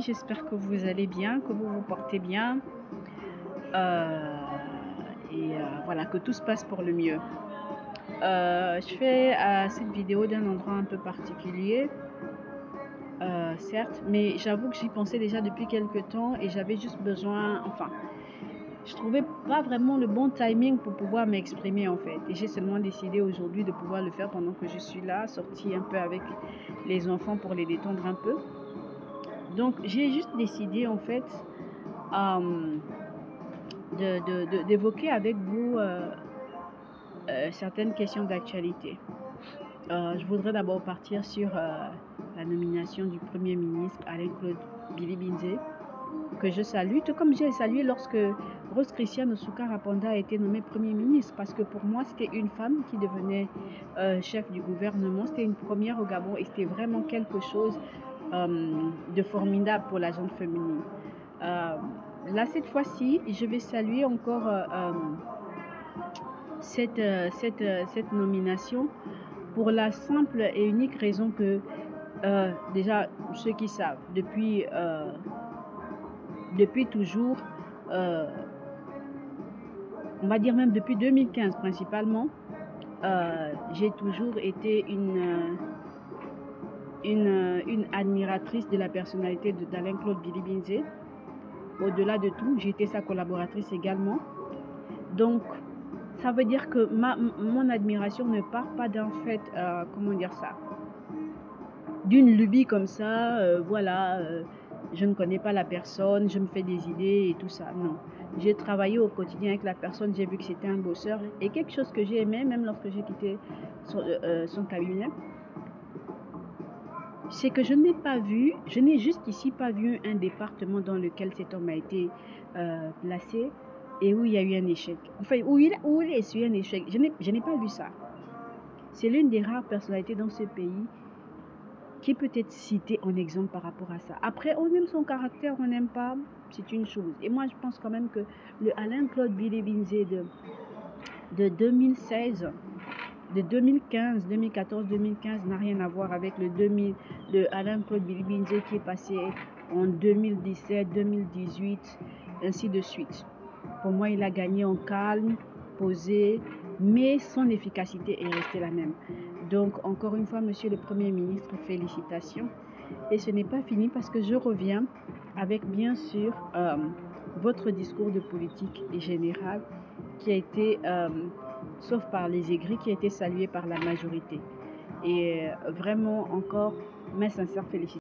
j'espère que vous allez bien, que vous vous portez bien euh, voilà, que tout se passe pour le mieux. Je fais cette vidéo d'un endroit un peu particulier, certes, mais j'avoue que j'y pensais déjà depuis quelques temps et j'avais juste besoin, enfin, je trouvais pas vraiment le bon timing pour pouvoir m'exprimer en fait. Et j'ai seulement décidé aujourd'hui de pouvoir le faire pendant que je suis là, sortie un peu avec les enfants pour les détendre un peu. Donc j'ai juste décidé en fait euh, d'évoquer avec vous certaines questions d'actualité. Je voudrais d'abord partir sur la nomination du Premier ministre Alain-Claude Bilibinze, que je salue, tout comme j'ai salué lorsque Rose Christiane Osuka-Rapanda a été nommée Premier ministre, parce que pour moi, c'était une femme qui devenait chef du gouvernement. C'était une première au Gabon et c'était vraiment quelque chose de formidable pour la gente féminine. Là, cette fois-ci, je vais saluer encore cette nomination pour la simple et unique raison que, déjà, ceux qui savent, depuis toujours, euh, on va dire même depuis 2015 principalement, j'ai toujours été une admiratrice de la personnalité d'Alain-Claude Bilibinze. Au-delà de tout, j'ai été sa collaboratrice également. Donc, ça veut dire que mon admiration ne part pas d'un fait, comment dire ça, d'une lubie comme ça, voilà, je ne connais pas la personne, je me fais des idées et tout ça. Non, j'ai travaillé au quotidien avec la personne, j'ai vu que c'était un bosseur. Et quelque chose que j'ai aimé, même lorsque j'ai quitté son cabinet, c'est que je n'ai jusqu'ici pas vu un département dans lequel cet homme a été placé et où il y a eu un échec. Enfin, où il a essuyé un échec. Je n'ai pas vu ça. C'est l'une des rares personnalités dans ce pays qui peut être citée en exemple par rapport à ça. Après, on aime son caractère, on n'aime pas, c'est une chose. Et moi, je pense quand même que le Alain-Claude Bilibinze de 2016, de 2015, 2014, 2015 n'a rien à voir avec le Alain-Claude Bilibinze qui est passé en 2017, 2018, ainsi de suite. Pour moi, il a gagné en calme, posé, mais son efficacité est restée la même. Donc, encore une fois, Monsieur le Premier ministre, félicitations. Et ce n'est pas fini parce que je reviens avec, bien sûr, votre discours de politique générale qui a été, sauf par les aigris, qui a été salué par la majorité. Et vraiment, encore, mes sincères félicitations.